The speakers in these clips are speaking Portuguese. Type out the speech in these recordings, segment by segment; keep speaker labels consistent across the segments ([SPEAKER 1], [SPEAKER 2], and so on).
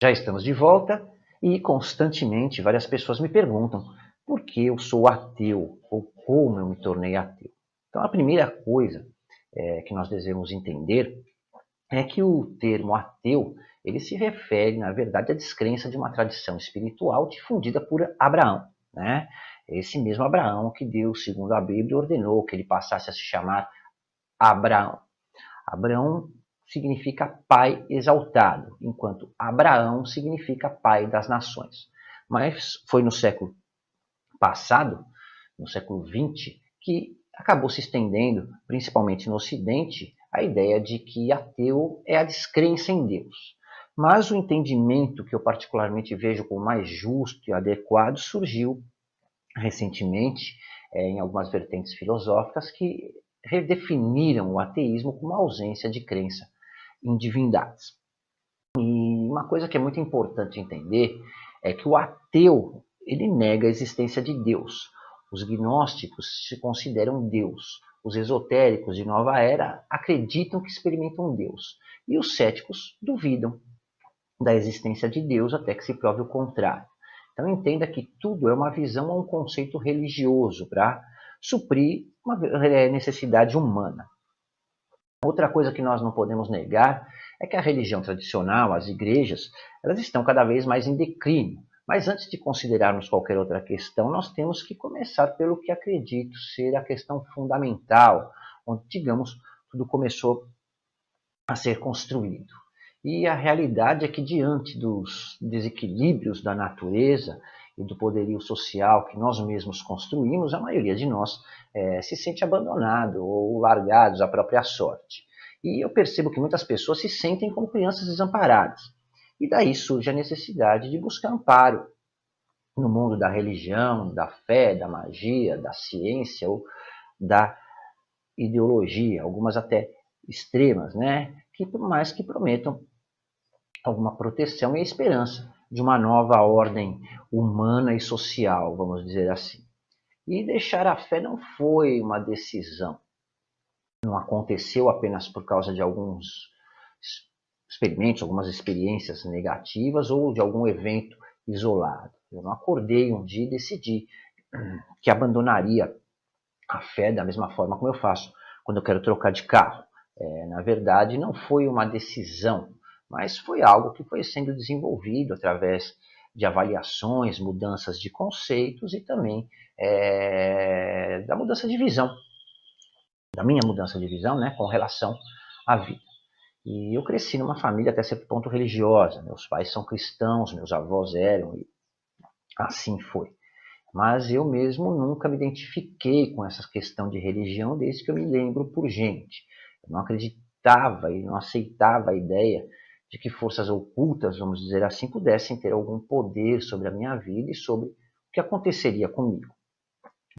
[SPEAKER 1] Já estamos de volta e constantemente várias pessoas me perguntam por que eu sou ateu ou como eu me tornei ateu. Então a primeira coisa que nós devemos entender é que o termo ateu ele se refere, na verdade, à descrença de uma tradição espiritual difundida por Abraão, né? Esse mesmo Abraão que Deus, segundo a Bíblia, ordenou que ele passasse a se chamar Abraão. Abraão significa pai exaltado, enquanto Abraão significa pai das nações. Mas foi no século passado, no século XX, que acabou se estendendo, principalmente no Ocidente, a ideia de que ateu é a descrença em Deus. Mas o entendimento que eu particularmente vejo como mais justo e adequado surgiu recentemente em algumas vertentes filosóficas que redefiniram o ateísmo como a ausência de crença em divindades. E uma coisa que é muito importante entender é que o ateu ele nega a existência de Deus. Os gnósticos se consideram Deus. Os esotéricos de nova era acreditam que experimentam Deus. E os céticos duvidam da existência de Deus até que se prove o contrário. Então entenda que tudo é uma visão a um conceito religioso para suprir uma necessidade humana. Outra coisa que nós não podemos negar é que a religião tradicional, as igrejas, elas estão cada vez mais em declínio. Mas antes de considerarmos qualquer outra questão, nós temos que começar pelo que acredito ser a questão fundamental, onde, digamos, tudo começou a ser construído. E a realidade é que, diante dos desequilíbrios da natureza e do poderio social que nós mesmos construímos, a maioria de nós se sente abandonado ou largados à própria sorte. E eu percebo que muitas pessoas se sentem como crianças desamparadas. E daí surge a necessidade de buscar amparo no mundo da religião, da fé, da magia, da ciência ou da ideologia, algumas até extremas, né? Mas que prometam alguma proteção e a esperança de uma nova ordem humana e social, vamos dizer assim. E deixar a fé não foi uma decisão, não aconteceu apenas por causa de alguns experimentos, algumas experiências negativas ou de algum evento isolado. Eu não acordei um dia e decidi que abandonaria a fé da mesma forma como eu faço quando eu quero trocar de carro. Na verdade, não foi uma decisão, mas foi algo que foi sendo desenvolvido através de avaliações, mudanças de conceitos e também da mudança de visão, da minha mudança de visão, né, com relação à vida. E eu cresci numa família até certo ponto religiosa. Meus pais são cristãos, meus avós eram, e assim foi. Mas eu mesmo nunca me identifiquei com essa questão de religião desde que eu me lembro por gente. Eu não acreditava e não aceitava a ideia de que forças ocultas, vamos dizer assim, pudessem ter algum poder sobre a minha vida e sobre o que aconteceria comigo.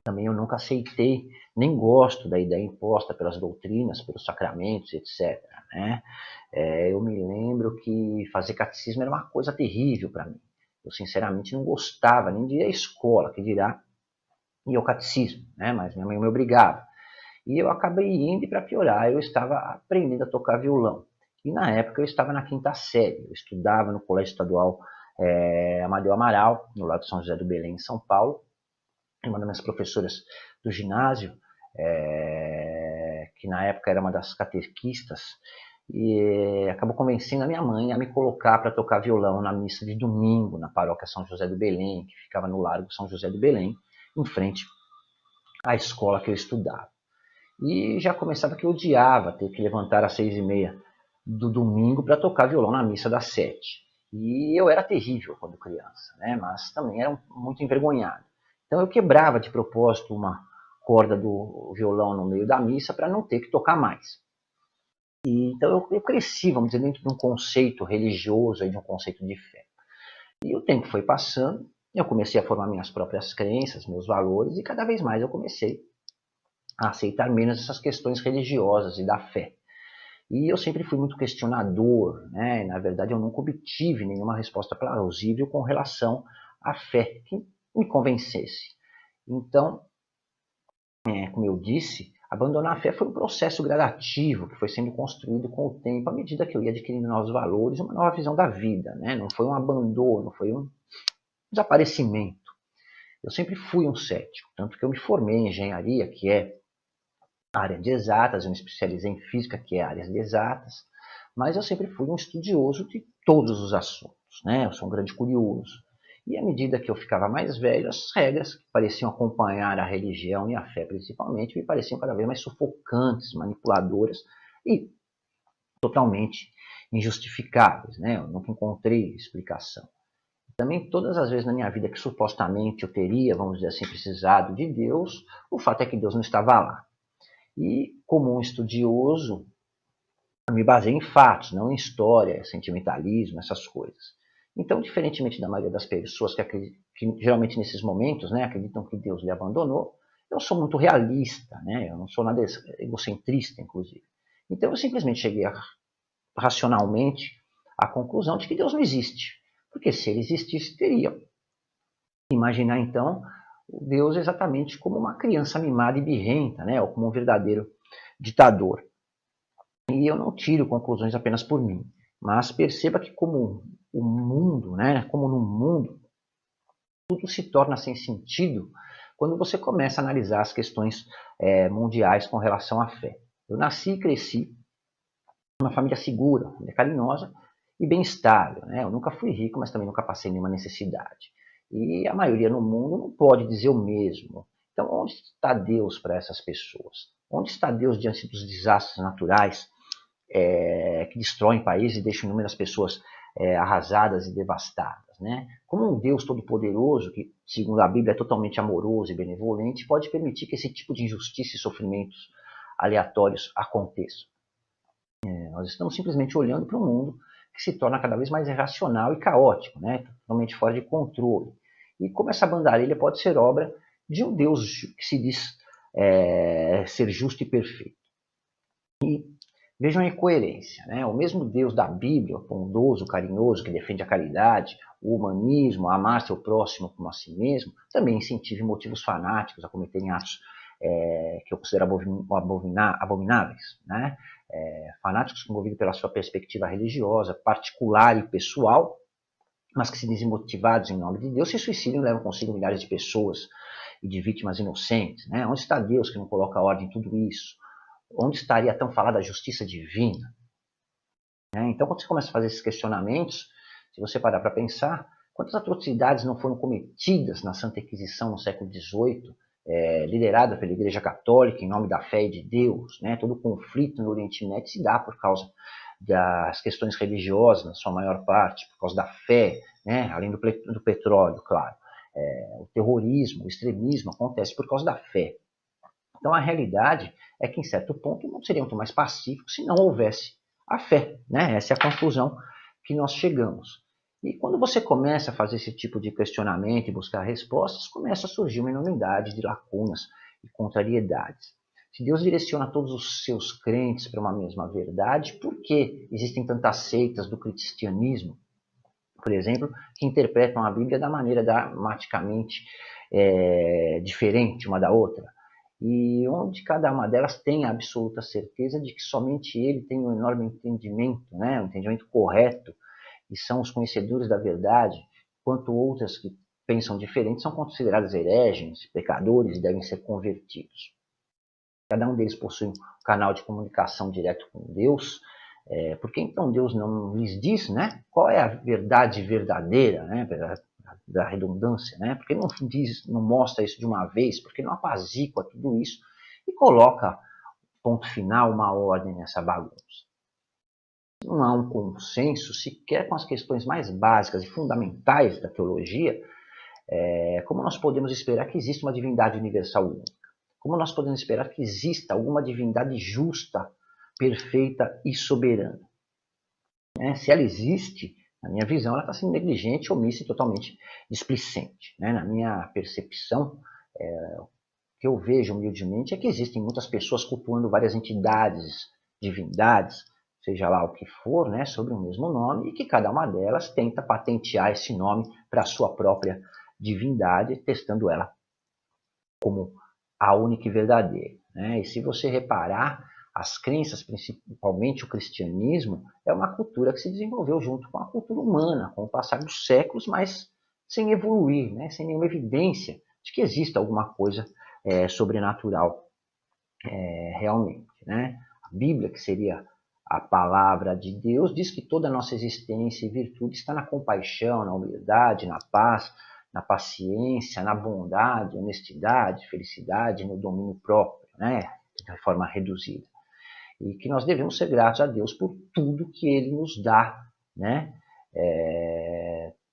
[SPEAKER 1] Também eu nunca aceitei, nem gosto da ideia imposta pelas doutrinas, pelos sacramentos, etc. Né? Eu me lembro que fazer catecismo era uma coisa terrível para mim. Eu, sinceramente, não gostava nem de ir à escola, que dirá ir ao catecismo, né? Mas minha mãe me obrigava. E eu acabei indo, e para piorar, eu estava aprendendo a tocar violão. E na época eu estava na quinta série, eu estudava no Colégio Estadual Amadeu Amaral, no lado de São José do Belém, em São Paulo. E uma das minhas professoras do ginásio, que na época era uma das catequistas, e acabou convencendo a minha mãe a me colocar para tocar violão na missa de domingo, na paróquia São José do Belém, que ficava no Largo São José do Belém, em frente à escola que eu estudava. E já começava que eu odiava ter que levantar às 6h30 do domingo para tocar violão na missa das 7. E eu era terrível quando criança, né? Mas também era muito envergonhado. Então eu quebrava de propósito uma corda do violão no meio da missa para não ter que tocar mais. E, então eu cresci, vamos dizer, dentro de um conceito religioso, de um conceito de fé. E o tempo foi passando, eu comecei a formar minhas próprias crenças, meus valores, e cada vez mais eu comecei a aceitar menos essas questões religiosas e da fé. E eu sempre fui muito questionador, né? Na verdade, eu nunca obtive nenhuma resposta plausível com relação à fé que me convencesse. Então, como eu disse, Abandonar a fé foi um processo gradativo que foi sendo construído com o tempo, à medida que eu ia adquirindo novos valores, uma nova visão da vida, né? Não foi um abandono, foi um desaparecimento. Eu sempre fui um cético, tanto que eu me formei em engenharia, que é a área de exatas, eu me especializei em física, que é a área de exatas, mas eu sempre fui um estudioso de todos os assuntos, né? Eu sou um grande curioso. E à medida que eu ficava mais velho, as regras que pareciam acompanhar a religião e a fé principalmente, me pareciam cada vez mais sufocantes, manipuladoras e totalmente injustificáveis, né? Eu nunca encontrei explicação. Também todas as vezes na minha vida que supostamente eu teria, vamos dizer assim, precisado de Deus, o fato é que Deus não estava lá. E como um estudioso, eu me baseio em fatos, não em história, sentimentalismo, essas coisas. Então, diferentemente da maioria das pessoas que geralmente nesses momentos, né, acreditam que Deus lhe abandonou, eu sou muito realista, né, eu não sou nada egocentrista, inclusive. Então, eu simplesmente cheguei racionalmente à conclusão de que Deus não existe. Porque se ele existisse, teria. Imaginar, então, o Deus exatamente como uma criança mimada e birrenta, né, ou como um verdadeiro ditador. E eu não tiro conclusões apenas por mim, mas perceba que como o mundo, né, como no mundo, tudo se torna sem sentido quando você começa a analisar as questões mundiais com relação à fé. Eu nasci e cresci numa família segura, família carinhosa e bem estável, né? Eu nunca fui rico, mas também nunca passei nenhuma necessidade. E a maioria no mundo não pode dizer o mesmo. Então, onde está Deus para essas pessoas? Onde está Deus diante dos desastres naturais que destroem países e deixam inúmeras pessoas arrasadas e devastadas, né? Como um Deus todo-poderoso, que, segundo a Bíblia, é totalmente amoroso e benevolente, pode permitir que esse tipo de injustiça e sofrimentos aleatórios aconteçam? Nós estamos simplesmente olhando para um mundo que se torna cada vez mais irracional e caótico, né? Totalmente fora de controle. E como essa bandarelha pode ser obra de um Deus que se diz ser justo e perfeito. E vejam a incoerência, né? O mesmo Deus da Bíblia, bondoso, carinhoso, que defende a caridade, o humanismo, a amar seu próximo como a si mesmo, também incentiva motivos fanáticos a cometerem atos que eu considero abomináveis, né? Fanáticos movidos pela sua perspectiva religiosa, particular e pessoal, mas que se dizem motivados em nome de Deus, se suicidam e levam consigo milhares de pessoas e de vítimas inocentes, né? Onde está Deus que não coloca ordem em tudo isso? Onde estaria tão falada a justiça divina? Então, quando você começa a fazer esses questionamentos, se você parar para pensar, quantas atrocidades não foram cometidas na Santa Inquisição no século XVIII, liderada pela Igreja Católica em nome da fé e de Deus, né? Todo o conflito no Oriente Médio se dá por causa das questões religiosas, na sua maior parte, por causa da fé, né? Além do petróleo, claro. O terrorismo, o extremismo acontece por causa da fé. Então, a realidade é que, em certo ponto, o mundo seria muito mais pacífico se não houvesse a fé, né? Essa é a conclusão que nós chegamos. E quando você começa a fazer esse tipo de questionamento e buscar respostas, começa a surgir uma enormidade de lacunas e contrariedades. Se Deus direciona todos os seus crentes para uma mesma verdade, por que existem tantas seitas do cristianismo, por exemplo, que interpretam a Bíblia da maneira dramaticamente diferente uma da outra? E onde cada uma delas tem a absoluta certeza de que somente ele tem um enorme entendimento, né? Um entendimento correto, e são os conhecedores da verdade, enquanto outras que pensam diferente são consideradas hereges, pecadores e devem ser convertidos. Cada um deles possui um canal de comunicação direto com Deus, porque então Deus não lhes diz, né, qual é a verdade verdadeira, né, da redundância, né? Porque não diz, não mostra isso de uma vez, porque não apazigua tudo isso e coloca, ponto final, uma ordem nessa bagunça. Não há um consenso sequer com as questões mais básicas e fundamentais da teologia, como nós podemos esperar que exista uma divindade universal única? Como nós podemos esperar que exista alguma divindade justa, perfeita e soberana? Se ela existe, na minha visão, ela está sendo negligente, omissa e totalmente displicente. Na minha percepção, o que eu vejo humildemente é que existem muitas pessoas cultuando várias entidades, divindades, seja lá o que for, sobre o mesmo nome, e que cada uma delas tenta patentear esse nome para a sua própria divindade, testando ela como a única e verdadeira. né? E se você reparar, as crenças, principalmente o cristianismo, é uma cultura que se desenvolveu junto com a cultura humana, com o passar dos séculos, mas sem evoluir, né? Sem nenhuma evidência de que exista alguma coisa sobrenatural realmente, né? A Bíblia, que seria a palavra de Deus, diz que toda a nossa existência e virtude está na compaixão, na humildade, na paz, na paciência, na bondade, honestidade, felicidade, no domínio próprio, né? De forma reduzida. E que nós devemos ser gratos a Deus por tudo que Ele nos dá, né?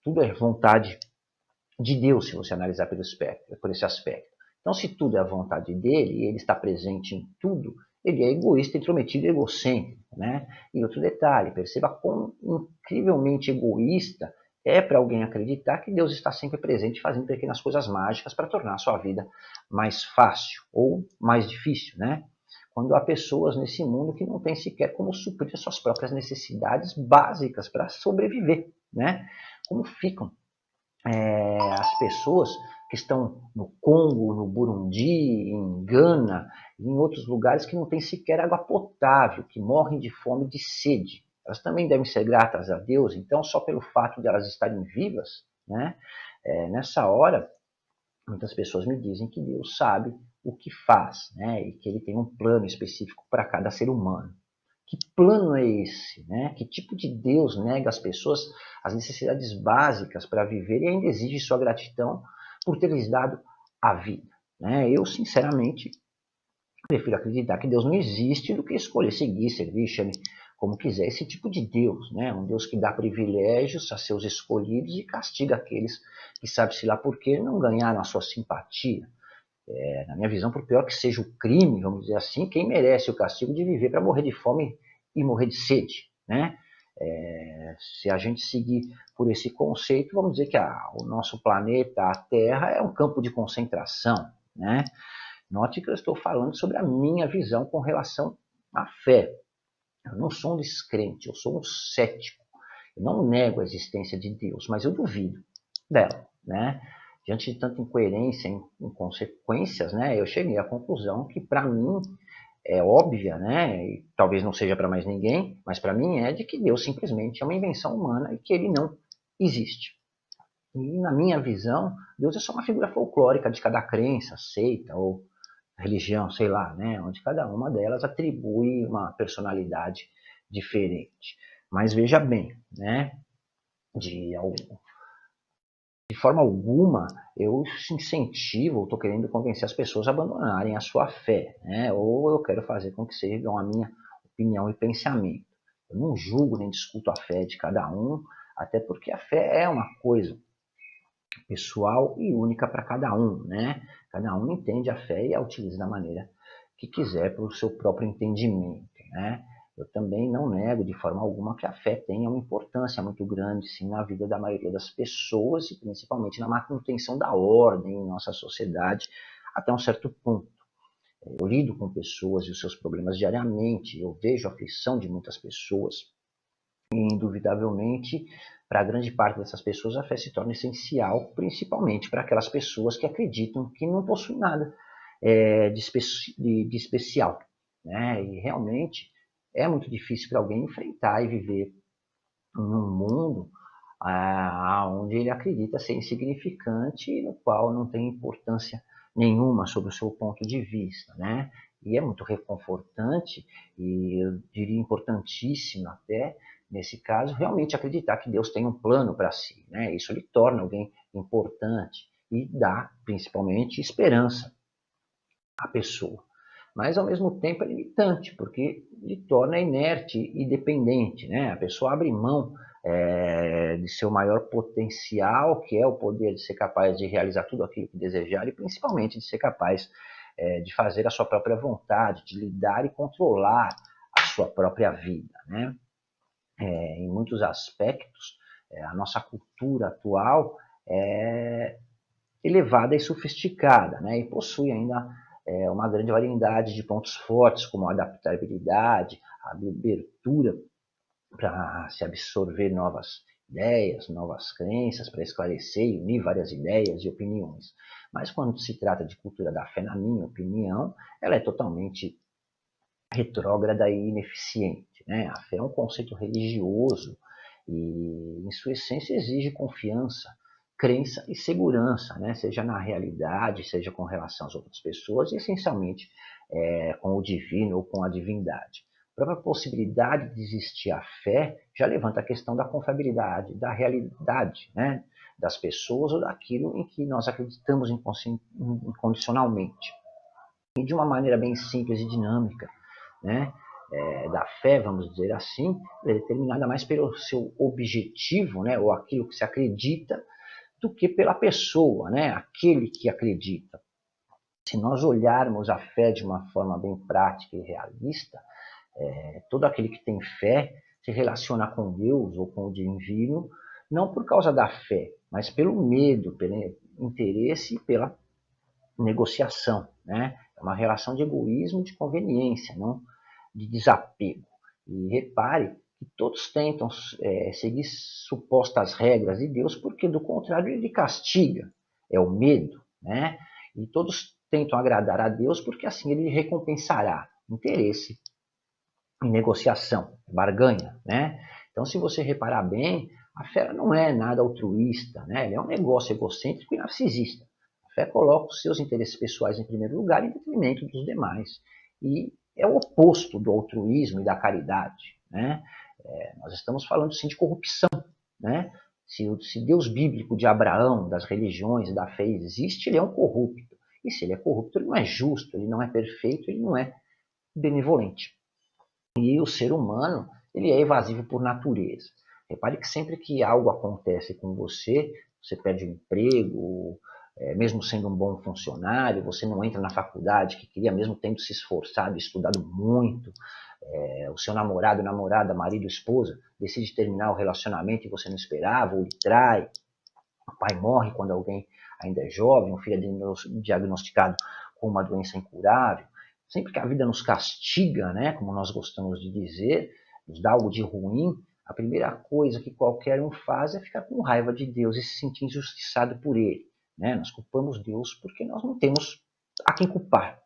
[SPEAKER 1] Tudo é vontade de Deus, se você analisar por esse aspecto. Então, se tudo é a vontade dele e ele está presente em tudo, ele é egoísta, intrometido e egocêntrico, né? E outro detalhe, perceba quão incrivelmente egoísta é para alguém acreditar que Deus está sempre presente fazendo pequenas coisas mágicas para tornar a sua vida mais fácil ou mais difícil, né? Quando há pessoas nesse mundo que não têm sequer como suprir as suas próprias necessidades básicas para sobreviver, né? Como ficam as pessoas que estão no Congo, no Burundi, em Gana, e em outros lugares que não têm sequer água potável, que morrem de fome e de sede. Elas também devem ser gratas a Deus, então, só pelo fato de elas estarem vivas, né? Nessa hora, muitas pessoas me dizem que Deus sabe o que faz, né? E que Ele tem um plano específico para cada ser humano. Que plano é esse, né? Que tipo de Deus nega às pessoas as necessidades básicas para viver e ainda exige sua gratidão por ter lhes dado a vida, né? Eu, sinceramente, prefiro acreditar que Deus não existe do que escolher seguir, servir, chame como quiser, esse tipo de Deus, né? Um Deus que dá privilégios a seus escolhidos e castiga aqueles que sabe-se lá por que não ganharam a sua simpatia. Na minha visão, por pior que seja o crime, vamos dizer assim, quem merece o castigo de viver para morrer de fome e morrer de sede, né? Se a gente seguir por esse conceito, vamos dizer que o nosso planeta, a Terra, é um campo de concentração, né? Note que eu estou falando sobre a minha visão com relação à fé. Eu não sou um descrente, eu sou um cético. Eu não nego a existência de Deus, mas eu duvido dela, né? Diante de tanta incoerência, inconsequências, né? Eu cheguei à conclusão que, para mim, é óbvia, né? E talvez não seja para mais ninguém, mas para mim é de que Deus simplesmente é uma invenção humana e que ele não existe. E, na minha visão, Deus é só uma figura folclórica de cada crença, seita ou religião, sei lá, né? Onde cada uma delas atribui uma personalidade diferente. Mas veja bem, né? De forma alguma eu incentivo, estou querendo convencer as pessoas a abandonarem a sua fé, né? Ou eu quero fazer com que sigam a minha opinião e pensamento. Eu não julgo nem discuto a fé de cada um, até porque a fé é uma coisa pessoal e única para cada um, né? Cada um entende a fé e a utiliza da maneira que quiser para o seu próprio entendimento, né? Eu também não nego de forma alguma que a fé tenha uma importância muito grande, sim, na vida da maioria das pessoas e principalmente na manutenção da ordem em nossa sociedade até um certo ponto. Eu lido com pessoas e os seus problemas diariamente, eu vejo a aflição de muitas pessoas e, indubitavelmente, para a grande parte dessas pessoas a fé se torna essencial, principalmente para aquelas pessoas que acreditam que não possuem nada de especial, né? E realmente é muito difícil para alguém enfrentar e viver em um mundo onde ele acredita ser insignificante e no qual não tem importância nenhuma sobre o seu ponto de vista, né? E é muito reconfortante e eu diria importantíssimo até nesse caso realmente acreditar que Deus tem um plano para si, né? Isso lhe torna alguém importante e dá principalmente esperança à pessoa. Mas ao mesmo tempo é limitante, porque lhe torna inerte e dependente, né? A pessoa abre mão de seu maior potencial, que é o poder de ser capaz de realizar tudo aquilo que desejar e principalmente de ser capaz de fazer a sua própria vontade, de lidar e controlar a sua própria vida, né? Em muitos aspectos, a nossa cultura atual é elevada e sofisticada, né? E possui ainda uma grande variedade de pontos fortes, como a adaptabilidade, a abertura para se absorver novas ideias, novas crenças, para esclarecer e unir várias ideias e opiniões. Mas quando se trata de cultura da fé, na minha opinião, ela é totalmente retrógrada e ineficiente, né? A fé é um conceito religioso e, em sua essência, exige confiança, crença e segurança, né? Seja na realidade, seja com relação às outras pessoas e, essencialmente, com o divino ou com a divindade. A própria possibilidade de existir a fé já levanta a questão da confiabilidade, da realidade, né? Das pessoas ou daquilo em que nós acreditamos incondicionalmente. E de uma maneira bem simples e dinâmica, né, da fé, vamos dizer assim, é determinada mais pelo seu objetivo, né, ou aquilo que se acredita, do que pela pessoa, né, aquele que acredita. Se nós olharmos a fé de uma forma bem prática e realista, todo aquele que tem fé se relaciona com Deus ou com o divino, não por causa da fé, mas pelo medo, pelo interesse e pela negociação, né? É uma relação de egoísmo, de conveniência, não de desapego. E repare que todos tentam seguir supostas regras de Deus, porque do contrário ele castiga, é o medo, né? E todos tentam agradar a Deus, porque assim ele recompensará interesse e negociação, barganha, né? Então, se você reparar bem, a fé não é nada altruísta, né? Ele é um negócio egocêntrico e narcisista. A fé coloca os seus interesses pessoais em primeiro lugar em detrimento dos demais. E é o oposto do altruísmo e da caridade, né? Nós estamos falando sim de corrupção, né? Se Deus bíblico de Abraão, das religiões e da fé existe, ele é um corrupto. E se ele é corrupto, ele não é justo, ele não é perfeito, ele não é benevolente. E o ser humano, ele é evasivo por natureza. Repare que sempre que algo acontece com você, você perde o emprego, mesmo sendo um bom funcionário, você não entra na faculdade que queria, mesmo tendo se esforçado e estudado muito, o seu namorado, namorada, marido, esposa, decide terminar o relacionamento e você não esperava, ou lhe trai, o pai morre quando alguém ainda é jovem, o filho é diagnosticado com uma doença incurável. Sempre que a vida nos castiga, né, como nós gostamos de dizer, nos dá algo de ruim, a primeira coisa que qualquer um faz é ficar com raiva de Deus e se sentir injustiçado por ele. Né? Nós culpamos Deus porque nós não temos a quem culpar.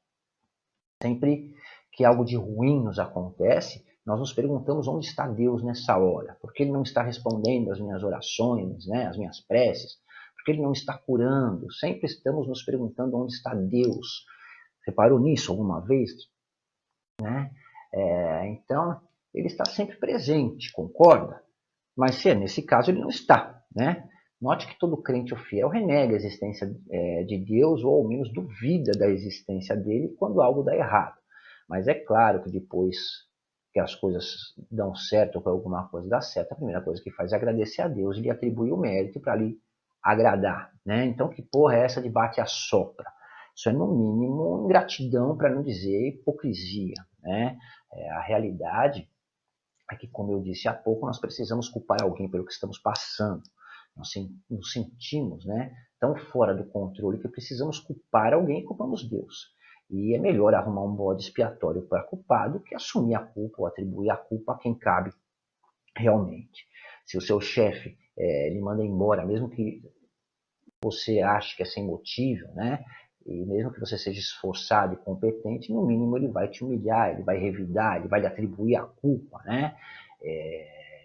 [SPEAKER 1] Sempre que algo de ruim nos acontece, nós nos perguntamos onde está Deus nessa hora, porque Ele não está respondendo às minhas orações, né, às minhas preces, porque Ele não está curando. Sempre estamos nos perguntando onde está Deus. Reparou nisso alguma vez? Né? Então, Ele está sempre presente, concorda? Mas se é nesse caso, Ele não está. Né? Note que todo crente ou fiel renega a existência de Deus, ou ao menos duvida da existência dele quando algo dá errado. Mas é claro que depois que as coisas dão certo ou que alguma coisa dá certo, a primeira coisa que faz é agradecer a Deus e lhe atribuir o mérito para lhe agradar. Né? Então, que porra é essa de bate a sopra? Isso é, no mínimo, ingratidão, para não dizer hipocrisia. Né? A realidade é que, como eu disse há pouco, nós precisamos culpar alguém pelo que estamos passando. Nós nos sentimos, né, tão fora do controle que precisamos culpar alguém e culpamos Deus. E é melhor arrumar um bode expiatório para culpado que assumir a culpa ou atribuir a culpa a quem cabe realmente. Se o seu chefe lhe manda embora, mesmo que você ache que é sem motivo, né, e mesmo que você seja esforçado e competente, no mínimo ele vai te humilhar, ele vai revidar, ele vai lhe atribuir a culpa, né?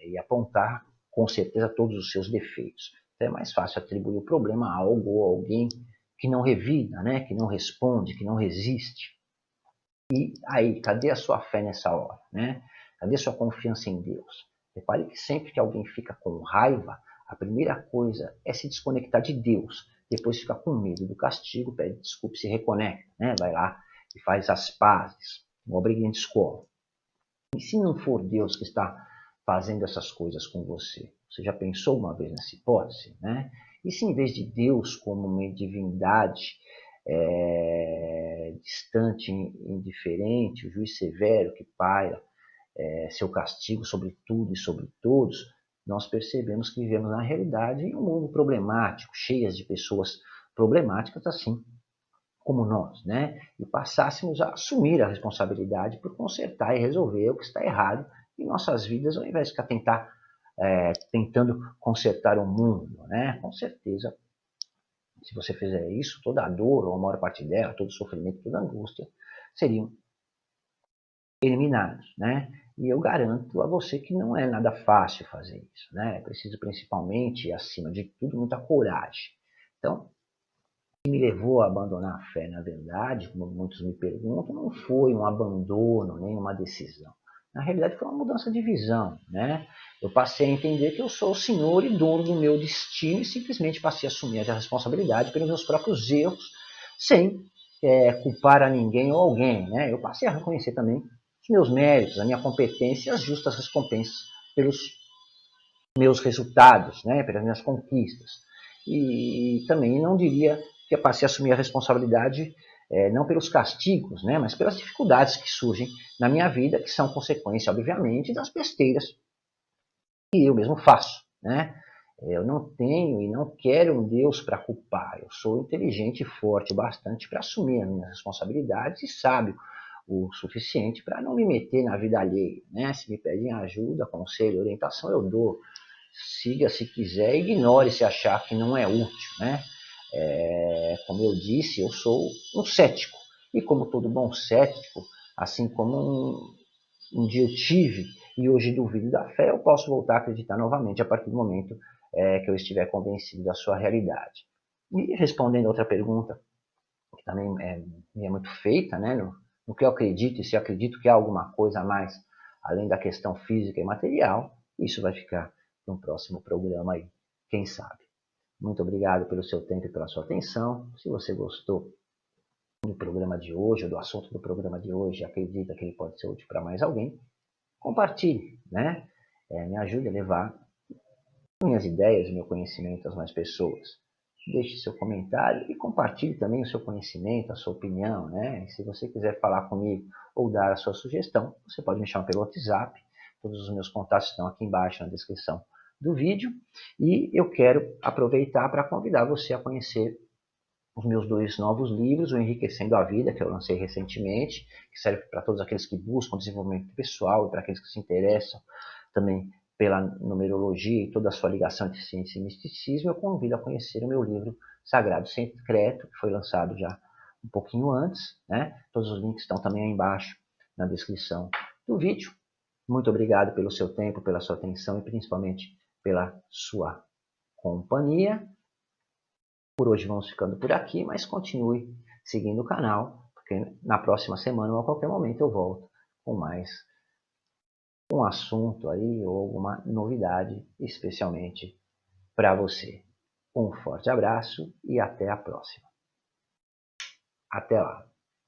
[SPEAKER 1] E apontar com certeza todos os seus defeitos. Então é mais fácil atribuir o problema a algo ou a alguém que não revida, né? Que não responde, que não resiste. E aí, cadê a sua fé nessa hora? Né? Cadê a sua confiança em Deus? Repare que sempre que alguém fica com raiva, a primeira coisa é se desconectar de Deus. Depois fica com medo do castigo, pede desculpa e se reconecta. Né? Vai lá e faz as pazes. Uma briguinha de escola. E se não for Deus que está fazendo essas coisas com você? Você já pensou uma vez nessa hipótese? Né? E se em vez de Deus como uma divindade distante, indiferente, o juiz severo que paira seu castigo sobre tudo e sobre todos, nós percebemos que vivemos na realidade em um mundo problemático, cheias de pessoas problemáticas assim como nós, né? E passássemos a assumir a responsabilidade por consertar e resolver o que está errado em nossas vidas, ao invés de tentar tentando consertar o mundo, né? Com certeza, se você fizer isso, toda a dor, ou a maior parte dela, todo o sofrimento, toda a angústia, seriam eliminados, né? E eu garanto a você que não é nada fácil fazer isso, né? É preciso principalmente, acima de tudo, muita coragem. Então, o que me levou a abandonar a fé, na verdade, como muitos me perguntam, não foi um abandono, nem uma decisão. Na realidade, foi uma mudança de visão, né? Eu passei a entender que eu sou o senhor e dono do meu destino e simplesmente passei a assumir a responsabilidade pelos meus próprios erros, sem culpar a ninguém ou alguém, né? Eu passei a reconhecer também os meus méritos, a minha competência e as justas recompensas pelos meus resultados, né? Pelas minhas conquistas. E também não diria que eu passei a assumir a responsabilidade não pelos castigos, né? Mas pelas dificuldades que surgem na minha vida, que são consequência, obviamente, das besteiras que eu mesmo faço, né? Eu não tenho e não quero um Deus para culpar. Eu sou inteligente e forte o bastante para assumir as minhas responsabilidades e sábio o suficiente para não me meter na vida alheia, né? Se me pedem ajuda, conselho, orientação, eu dou. Siga se quiser, ignore se achar que não é útil, né? Como eu disse, eu sou um cético. E como todo bom cético, assim como um dia eu tive e hoje duvido da fé, eu posso voltar a acreditar novamente a partir do momento que eu estiver convencido da sua realidade. E respondendo a outra pergunta, que também me é muito feita, né, no que eu acredito e se eu acredito que há alguma coisa a mais além da questão física e material, isso vai ficar no próximo programa aí, quem sabe. Muito obrigado pelo seu tempo e pela sua atenção. Se você gostou do programa de hoje, ou do assunto do programa de hoje, acredita que ele pode ser útil para mais alguém, compartilhe, né? Me ajude a levar minhas ideias, meu conhecimento às mais pessoas. Deixe seu comentário e compartilhe também o seu conhecimento, a sua opinião, né? E se você quiser falar comigo ou dar a sua sugestão, você pode me chamar pelo WhatsApp. Todos os meus contatos estão aqui embaixo na descrição do vídeo. E eu quero aproveitar para convidar você a conhecer os meus 2 novos livros, o Enriquecendo a Vida, que eu lancei recentemente, que serve para todos aqueles que buscam desenvolvimento pessoal e para aqueles que se interessam também pela numerologia e toda a sua ligação entre ciência e misticismo. Eu convido a conhecer o meu livro Sagrado Secreto, que foi lançado já um pouquinho antes, né? Todos os links estão também aí embaixo na descrição do vídeo. Muito obrigado pelo seu tempo, pela sua atenção e principalmente pela sua companhia. Por hoje vamos ficando por aqui, mas continue seguindo o canal, porque na próxima semana ou a qualquer momento eu volto com mais um assunto aí ou alguma novidade especialmente para você. Um forte abraço e até a próxima. Até lá!